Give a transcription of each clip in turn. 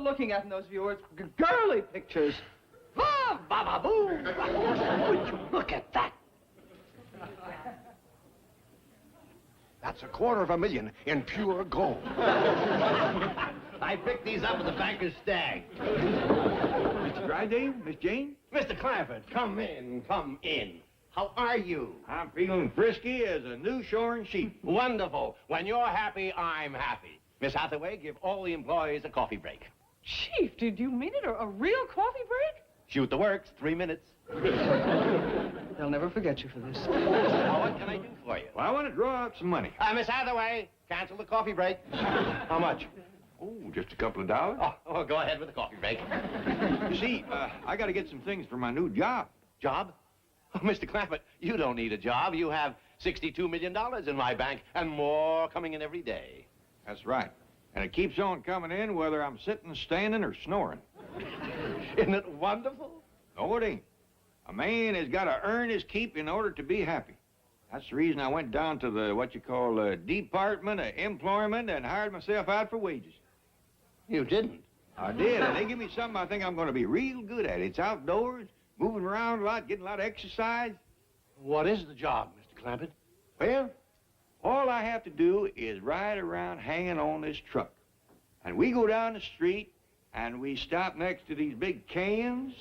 looking at in those viewers? Girly pictures. Ah, ba-ba-boo. Would you look at that? That's $250,000 in pure gold. I picked these up at the banker's stag. Mr. Drydale, Miss Jane? Mr. Clafford, come in, come in. How are you? I'm feeling frisky as a new shorn sheep. Wonderful. When you're happy, I'm happy. Miss Hathaway, give all the employees a coffee break. Chief, did you mean it? A real coffee break? Shoot the works, 3 minutes. They'll never forget you for this. Now, what can I do for you? Well, I want to draw up some money. Miss Hathaway, cancel the coffee break. How much? Oh, just a couple of dollars. Oh, go ahead with the coffee break. You see, I got to get some things for my new job. Job? Oh, Mr. Clafford, you don't need a job. You have $62 million in my bank and more coming in every day. That's right. And it keeps on coming in whether I'm sitting, standing, or snoring. Isn't it wonderful? No, it ain't. A man has got to earn his keep in order to be happy. That's the reason I went down to the, what you call, Department of Employment and hired myself out for wages. You didn't? I did, and they give me something I think I'm going to be real good at. It's outdoors, moving around a lot, getting a lot of exercise. What is the job, Mr. Clampett? Well, all I have to do is ride around hanging on this truck. And we go down the street, and we stop next to these big cans,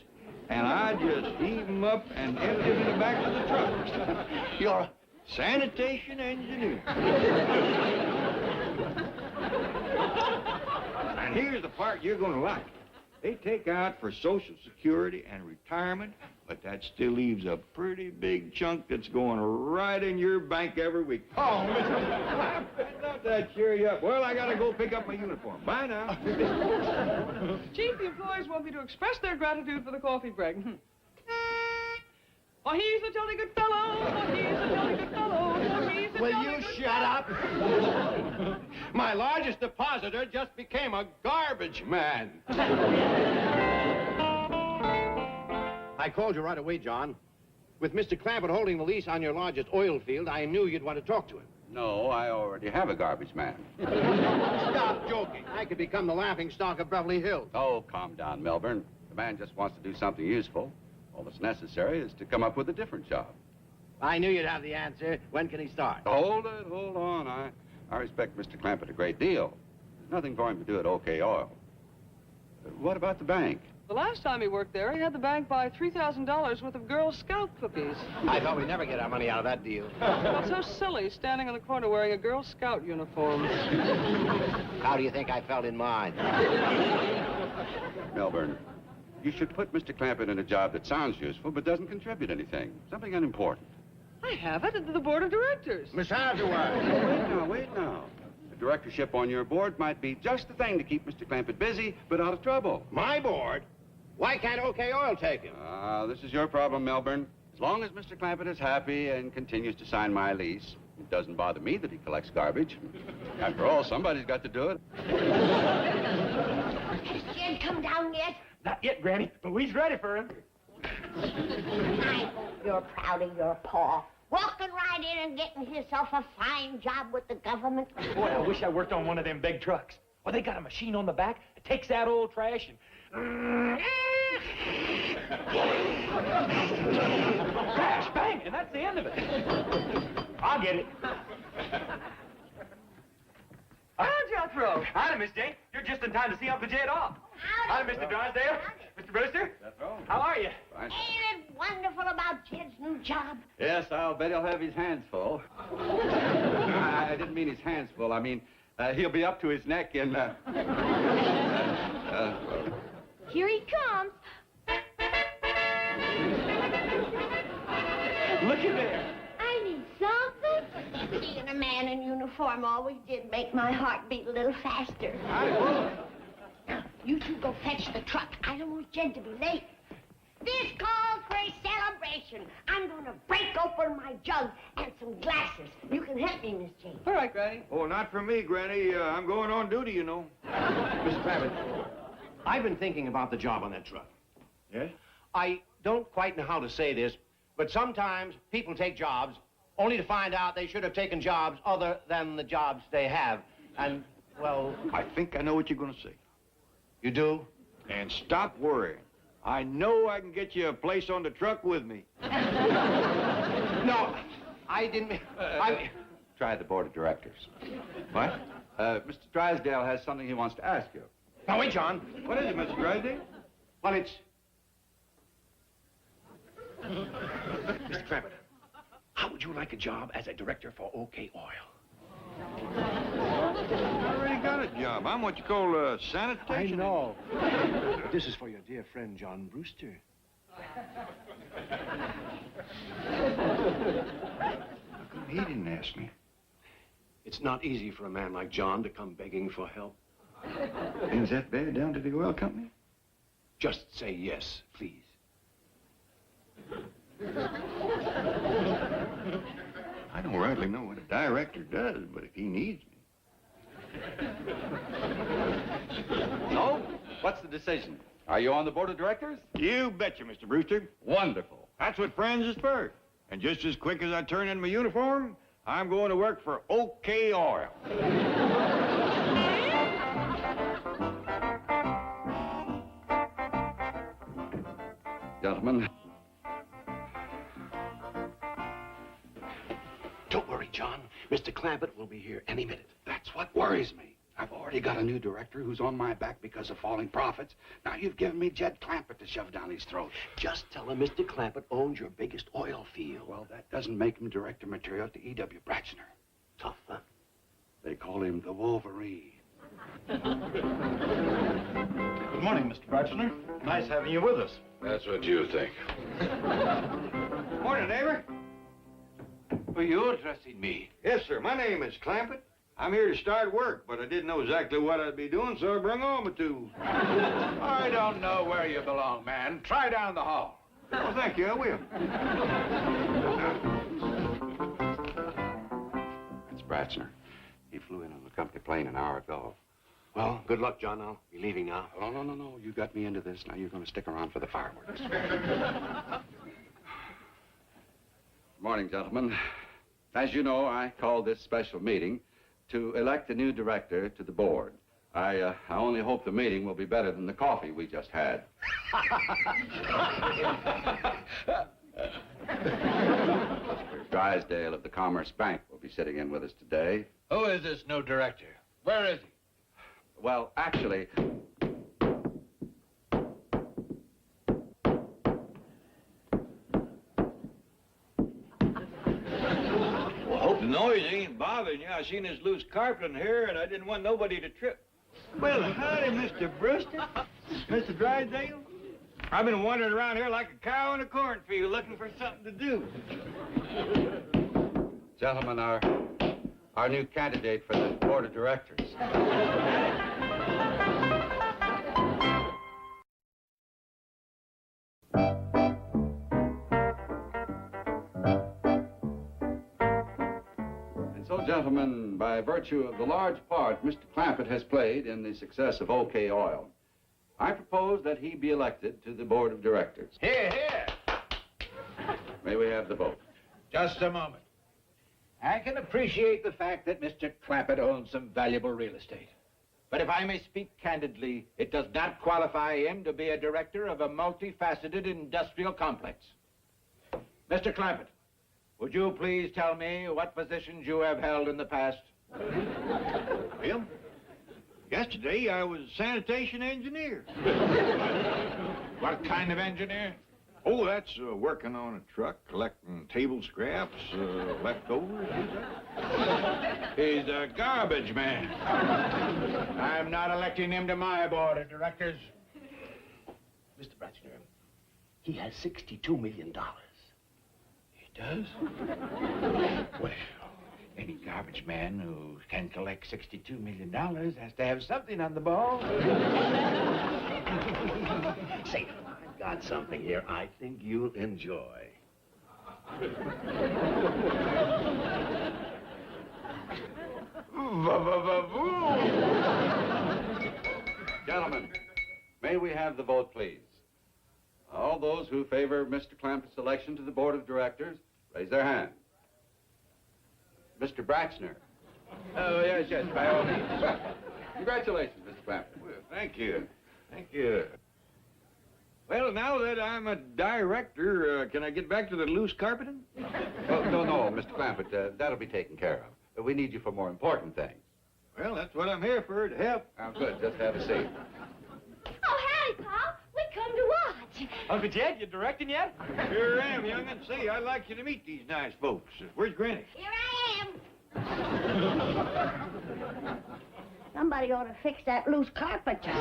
and I just heave them up and empty them in the back of the truck. You're a sanitation engineer. And here's the part you're going to like. They take out for Social Security and retirement, but that still leaves a pretty big chunk that's going right in your bank every week. Oh, Mr. Not that cheer you up. Well, I got to go pick up my uniform. Bye now. Chief, the employees want me to express their gratitude for the coffee break. Oh, he's a jolly good fellow. Oh, he's a jolly good fellow. Oh, he's a Will jolly you good shut up? My largest depositor just became a garbage man. I called you right away, John. With Mr. Clampett holding the lease on your largest oil field, I knew you'd want to talk to him. No, I already have a garbage man. Stop joking. I could become the laughingstock of Beverly Hills. Oh, calm down, Melbourne. The man just wants to do something useful. All that's necessary is to come up with a different job. I knew you'd have the answer. When can he start? Hold it, hold on. I respect Mr. Clampett a great deal. There's nothing for him to do at OK Oil. What about the bank? The last time he worked there, he had the bank buy $3,000 worth of Girl Scout cookies. I thought we'd never get our money out of that deal. Well, so silly, standing on the corner wearing a Girl Scout uniform. How do you think I felt in mine? Melbourne, you should put Mr. Clampett in a job that sounds useful but doesn't contribute anything. Something unimportant. I have it at the board of directors. Miss Hathaway. Wait now. The directorship on your board might be just the thing to keep Mr. Clampett busy, but out of trouble. My board? Why can't OK Oil take him? This is your problem, Melbourne. As long as Mr. Clampett is happy and continues to sign my lease, it doesn't bother me that he collects garbage. After all, somebody's got to do it. Has Jed come down yet? Not yet, Granny, but we's ready for him. I hope you're proud of your paw. Walking right in and getting himself a fine job with the government. Boy, I wish I worked on one of them big trucks. Well, they got a machine on the back that takes out old trash and... crash, bang, and that's the end of it. I'll get it. Hi, Jethro. Howdy, Miss Jane. You're just in time to see Uncle Jed off. Howdy, Mr. Drysdale. Mr. Brewster. How are you? Fine. Ain't it wonderful about Jed's new job? Yes, I'll bet he'll have his hands full. I didn't mean his hands full. I mean, he'll be up to his neck in, Here he comes. Looky there. I need something. Seeing a man in uniform always did make my heart beat a little faster. Now, you two go fetch the truck. I don't want Jed to be late. This calls for a celebration. I'm going to break open my jug and some glasses. You can help me, Miss Jane. All right, Granny. Oh, not for me, Granny. I'm going on duty, you know. Mr. Clampett, I've been thinking about the job on that truck. Yes? I don't quite know how to say this, but sometimes people take jobs only to find out they should have taken jobs other than the jobs they have. And, well... I think I know what you're going to say. You do? And stop worrying. I know I can get you a place on the truck with me. No, I didn't. Try the board of directors. What? Mr. Drysdale has something he wants to ask you. Now, wait, John. What is it, Mr. Drysdale? Well, it's... Mr. Clampett, how would you like a job as a director for OK Oil? I already got a job. I'm what you call sanitation. I know. This is for your dear friend, John Brewster. He didn't ask me. It's not easy for a man like John to come begging for help. Things that bad down to the oil company? Just say yes, please. I don't rightly know what a director does, but if he needs me. So, what's the decision? Are you on the board of directors? You betcha, Mr. Brewster. Wonderful. That's what friends is for. And just as quick as I turn in my uniform, I'm going to work for OK Oil. Gentlemen, Don't worry, John. Mr. Clampett will be here any minute. That's what worries me. I've already got a new director who's on my back because of falling profits. Now you've given me Jed Clampett to shove down his throat. Just tell him Mr. Clampett owns your biggest oil field. Well, that doesn't make him director material to E.W. Bratchner. Tough, huh? They call him the Wolverine. Good morning, Mr. Bratchner. Nice having you with us. that's what you think. Morning, neighbor. Well, you're addressing me. Yes, sir. My name is Clampett. I'm here to start work, but I didn't know exactly what I'd be doing, so I brung on my tools. I don't know where you belong, man. Try down the hall. Oh, thank you. I will. That's Bratchner. He flew in on the company plane an hour ago. Well, good luck, John. I'll be leaving now. Oh, no. You got me into this. Now you're going to stick around for the fireworks. Morning, gentlemen. As you know, I called this special meeting to elect a new director to the board. I only hope the meeting will be better than the coffee we just had. Mr. Drysdale of the Commerce Bank will be sitting in with us today. Who is this new director? Where is he? Well, actually, Well, hope the noise ain't bothering you. I seen this loose carpet in here, and I didn't want nobody to trip. Well, howdy, Mr. Brewster. Mr. Drysdale. I've been wandering around here like a cow in a cornfield looking for something to do. gentlemen, our new candidate for the board of directors. So, gentlemen, by virtue of the large part Mr. Clampett has played in the success of OK Oil, I propose that he be elected to the board of directors. Here, here. May we have the vote? Just a moment. I can appreciate the fact that Mr. Clampett owns some valuable real estate. But if I may speak candidly, it does not qualify him to be a director of a multifaceted industrial complex. Mr. Clampett, would you please tell me what positions you have held in the past? Well, yesterday I was a sanitation engineer. What kind of engineer? Oh, that's working on a truck, collecting table scraps, leftovers. He's a garbage man. I'm not electing him to my board of directors. Mr. Bratchner, he has $62 million. He does? Well, any garbage man who can collect $62 million has to have something on the ball. Say, I've got something here I think you'll enjoy. Gentlemen, may we have the vote, please? All those who favor Mr. Clampett's election to the board of directors, raise their hand. Mr. Bratchner. Oh, yes, by all means. Congratulations, Mr. Clampett. Well, thank you. Thank you. Well, now that I'm a director, can I get back to the loose carpeting? Oh, no, Mr. Clampett, that'll be taken care of. We need you for more important things. Well, that's what I'm here for, to help. Oh, good. Just have a seat. Oh, howdy, Pa. We come to watch. Uncle Jed, you directing yet? Sure am, young'un. Say, I'd like you to meet these nice folks. Where's Granny? Here I am. Somebody ought to fix that loose carpet, John.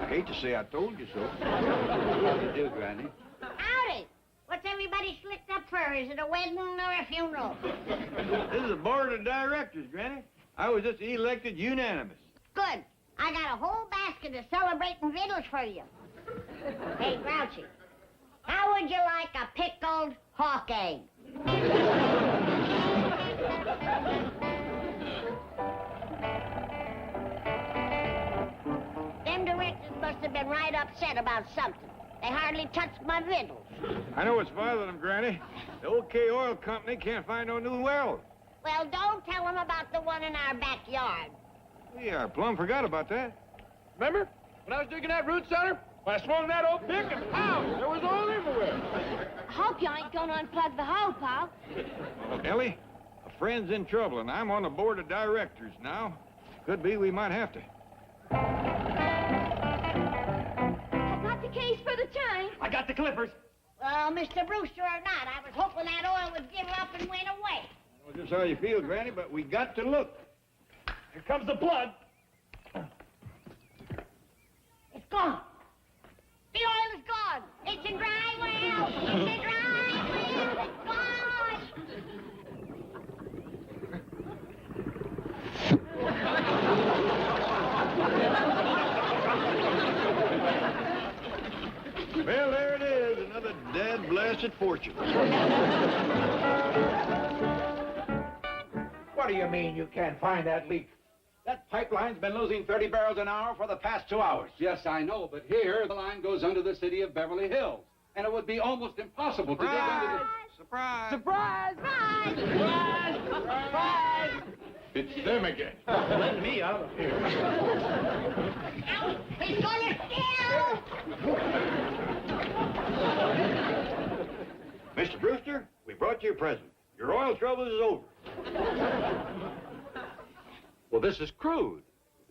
I hate to say I told you so. How do you do, Granny? Howdy. What's everybody slicked up for? Is it a wedding or a funeral? This is the board of directors, Granny. I was just elected unanimous. Good. I got a whole basket of celebrating victuals for you. Hey, Grouchy, how would you like a pickled hawk egg? Them directors must have been right upset about something. They hardly touched my victuals. I know what's bothering them, Granny. The OK Oil Company can't find no new well. Well, don't tell them about the one in our backyard. Yeah, I plumb forgot about that. Remember when I was digging that root cellar? When I swung that old pick and pow, there was oil everywhere. I hope you ain't gonna unplug the hole, Pa. Well, Ellie, a friend's in trouble, and I'm on the board of directors now. Could be we might have to. That's not the case for the time. I got the clippers. Well, Mr. Brewster or not, I was hoping that oil would give up and went away. Well, just how you feel, Granny, but we got to look. Here comes the plug. It's gone. The oil is gone. It's a dry well. It's a dry well. It's gone. Well, there it is, another dad-blasted fortune. What do you mean you can't find that leak? That pipeline's been losing 30 barrels an hour for the past 2 hours. Yes, I know, but here the line goes under the city of Beverly Hills. And it would be almost impossible to dig under the... Surprise! Surprise! Surprise! Surprise! Surprise! It's them again. Let me out of here. Ow! It's gonna spill! Mr. Brewster, we brought you a present. Your oil trouble is over. Well, this is crude.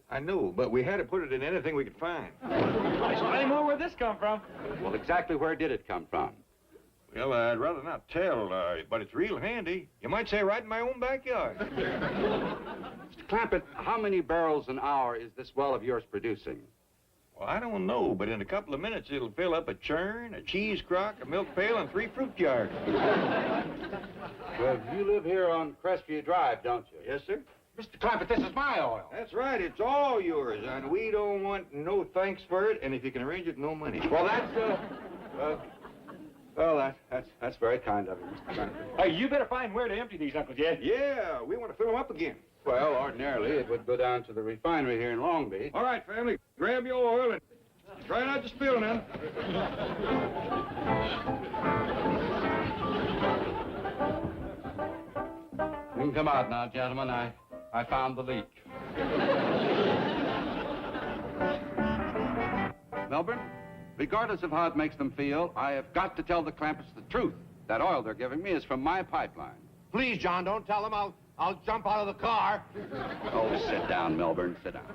I know, but we had to put it in anything we could find. Explain more where this come from. Well, exactly where did it come from? Well, I'd rather not tell, but it's real handy. You might say right in my own backyard. Mr. Clampett, how many barrels an hour is this well of yours producing? Well, I don't know, but in a couple of minutes it'll fill up a churn, a cheese crock, a milk pail, and 3 fruit jars. Well, you live here on Crestview Drive, don't you? Yes, sir. Mr. Clampett, this is my oil. That's right. It's all yours, and we don't want no thanks for it, and if you can arrange it, no money. Well, that's very kind of you, Mr. Clampett. Hey, you better find where to empty these, Uncle Jed. Yeah, we want to fill them up again. Well, ordinarily, it would go down to the refinery here in Long Beach. All right, family, grab your oil and try not to spill now. You can come out now, gentlemen. I found the leak. Melbourne, regardless of how it makes them feel, I have got to tell the Clampett's the truth. That oil they're giving me is from my pipeline. Please, John, don't tell them. I'll jump out of the car. Oh, sit down, Melbourne, sit down.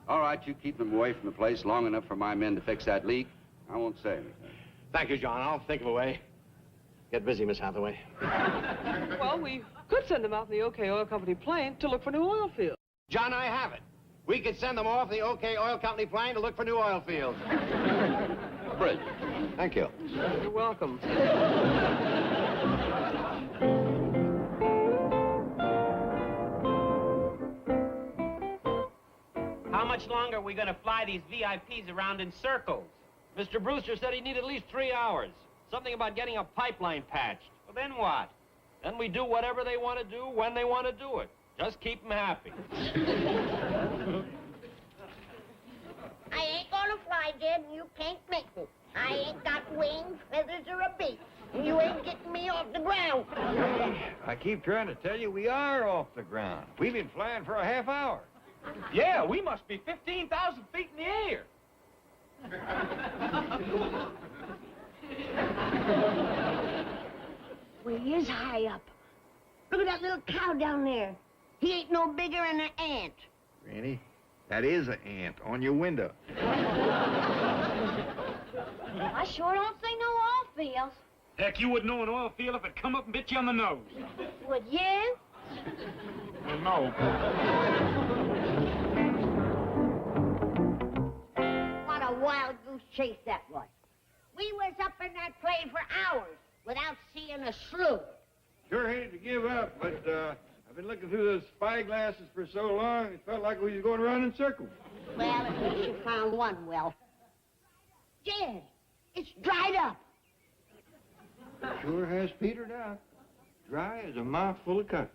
All right, you keep them away from the place long enough for my men to fix that leak. I won't say anything. Thank you, John. I'll think of a way. Get busy, Miss Hathaway. Well, we could send them out in the OK Oil Company plane to look for new oil fields. John, I have it. We could send them off the OK Oil Company plane to look for new oil fields. Brilliant. Thank you. You're welcome. How much longer are we going to fly these VIPs around in circles? Mr. Brewster said he'd need at least 3 hours. Something about getting a pipeline patched. Well, then what? Then we do whatever they want to do when they want to do it. Just keep them happy. I ain't gonna fly, Jed, and you can't make me. I ain't got wings, feathers, or a beak. And you ain't getting me off the ground. I keep trying to tell you we are off the ground. We've been flying for a half hour. Yeah, we must be 15,000 feet in the air. Well, he is high up. Look at that little cow down there. He ain't no bigger than an ant. Granny, that is an ant on your window. I sure don't see no oil fields. Heck, you wouldn't know an oil field if it come up and bit you on the nose. Would you? Well, no. What a wild goose chase that was. We was up in that plane for hours without seeing a slough. Sure hate to give up, but I've been looking through those spyglasses for so long, it felt like we was going around in circles. Well, at least you found one well. Jed, it's dried up. Sure has petered out. Dry as a mouth full of cotton.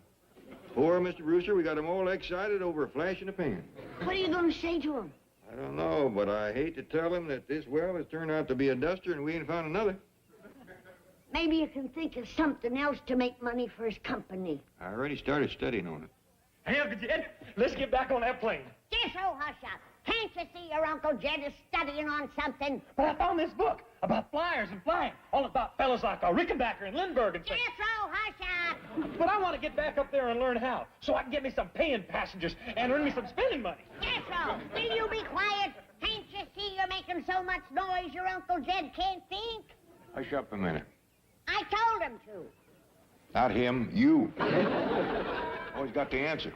Poor Mr. Brewster, we got him all excited over a flash in the pan. What are you going to say to him? I don't know, but I hate to tell him that this well has turned out to be a duster and we ain't found another. Maybe you can think of something else to make money for his company. I already started studying on it. Hey, Uncle Jed, let's get back on that plane. Just so hush up. Can't you see your Uncle Jed is studying on something? But I found this book about flyers and flying. All about fellas like Rickenbacker and Lindbergh and things. Just so hush up. But I want to get back up there and learn how, so I can get me some paying passengers and earn me some spending money. Just so. Will you be quiet? Can't you see you're making so much noise your Uncle Jed can't think? Hush up a minute. I told him to. Not him, you. Always got the answer.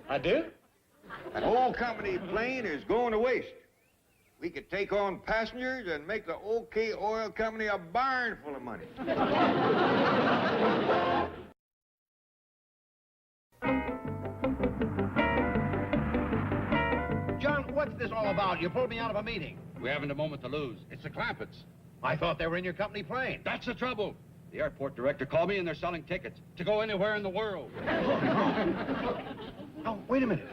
I do? That whole company plane is going to waste. We could take on passengers and make the OK Oil Company a barn full of money. John, what's this all about? You pulled me out of a meeting. We haven't a moment to lose. It's the Clampetts. I thought they were in your company plane. That's the trouble. The airport director called me and they're selling tickets to go anywhere in the world. Oh, wait a minute.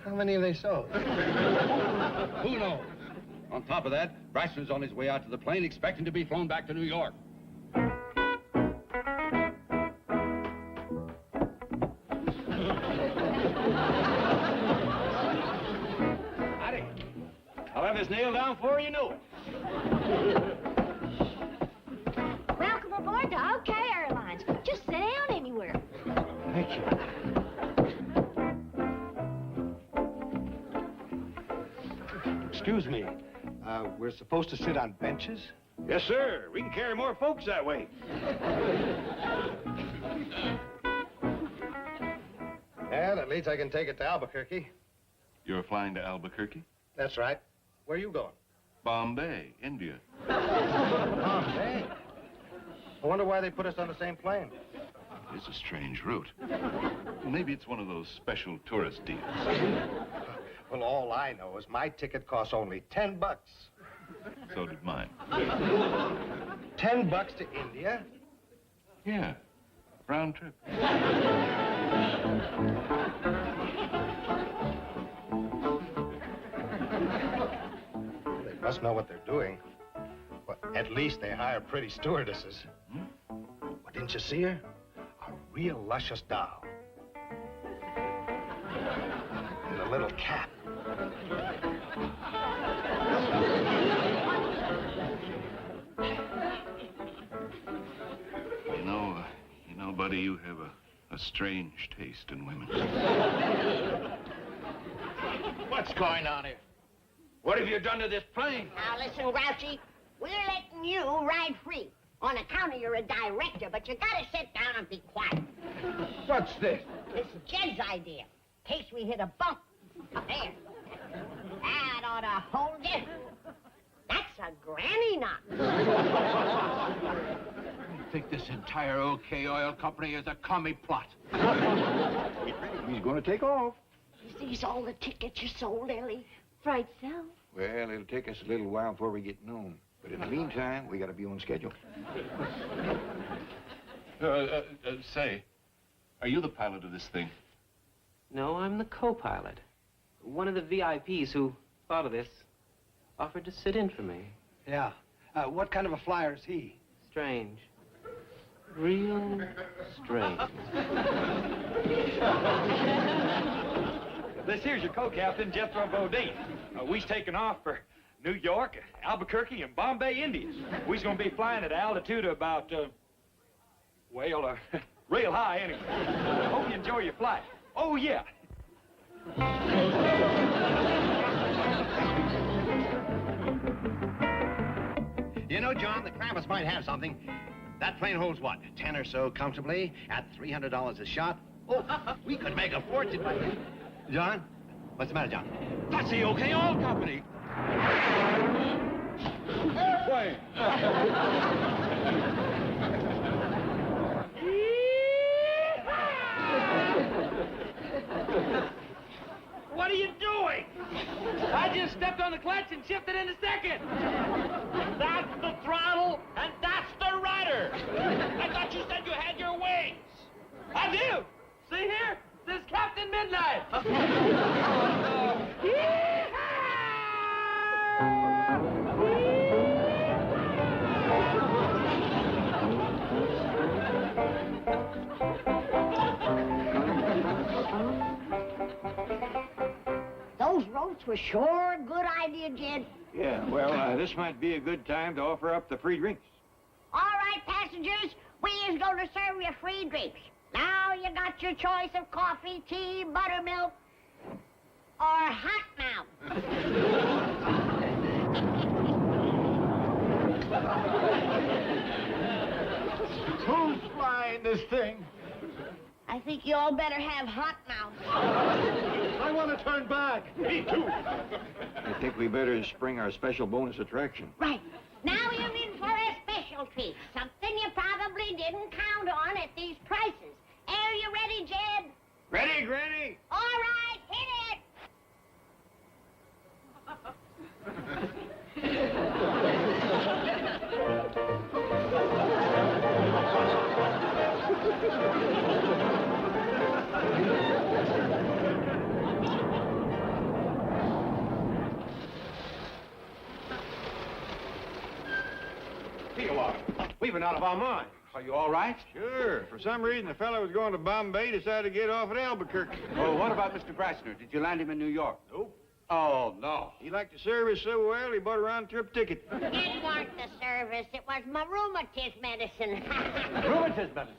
How many have they sold? Who knows? On top of that, Bryson's on his way out to the plane expecting to be flown back to New York. Howdy. I'll have this nailed down before you know it. Welcome aboard to OK Airlines. Just sit down anywhere. Thank you. Excuse me. We're supposed to sit on benches? Yes, sir. We can carry more folks that way. Yeah, that means I can take it to Albuquerque. You're flying to Albuquerque? That's right. Where are you going? Bombay, India. Bombay. I wonder why they put us on the same plane. It's a strange route. Maybe it's one of those special tourist deals. Well, all I know is my ticket costs only $10. So did mine. $10 to India? Yeah, round trip. They must know what they're doing. Well, at least they hire pretty stewardesses. Well, didn't you see her? A real luscious doll. And a little cap. You know, buddy, you have a strange taste in women. What's going on here? What have you done to this plane? Now listen, Grouchy. We're letting you ride free. On account of you're a director, but you gotta sit down and be quiet. What's this? It's Jed's idea. In case we hit a bump. There. That ought to hold you. That's a granny knot. I think this entire OK Oil Company is a commie plot. He's going to take off. Is these all the tickets you sold, Ellie? Right so. Well, it'll take us a little while before we get known. But in the meantime, we got to be on schedule. Say, are you the pilot of this thing? No, I'm the co-pilot. One of the VIPs who thought of this offered to sit in for me. Yeah. What kind of a flyer is he? Strange. Real strange. This here's your co-captain, Jethro Bodine. We's taking off for New York, Albuquerque, and Bombay, India. We's gonna be flying at an altitude of about, well, real high anyway. Hope you enjoy your flight. Oh, yeah. You know, John, the Clampets might have something. That plane holds, what, 10 or so comfortably at $300 a shot? Oh, we could make a fortune. John? What's the matter, John? That's the OK Oil Company. Airplane! What are you doing? I just stepped on the clutch and shifted into second. That's the throttle, and that's the rudder. I thought you said you had your wings. I do. See here? This is Captain Midnight. Those ropes were sure a good idea, Jed. Yeah, well, this might be a good time to offer up the free drinks. All right, passengers, we is going to serve you free drinks. Now you got your choice of coffee, tea, buttermilk, or hot mouth. Who's flying this thing? I think you all better have hot mouth. I want to turn back. Me too. I think we better spring our special bonus attraction. Right. Now you're in for a special treat. Something you probably didn't count on at these prices. Are you ready, Jed? Ready, Granny? All right, hit it. Here you are. We've been out of our minds. Are you all right? Sure. For some reason, the fellow was going to Bombay, decided to get off at Albuquerque. Oh, what about Mr. Grassner? Did you land him in New York? Nope. Oh, no. He liked the service so well, he bought a round-trip ticket. It weren't the service. It was my rheumatism medicine. Rheumatism medicine.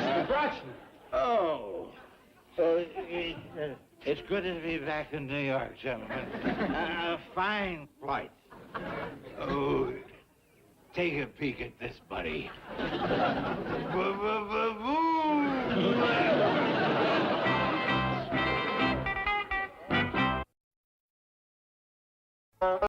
Mr. Braxton. Oh, it's good to be back in New York, gentlemen. A fine flight. Oh, take a peek at this, buddy.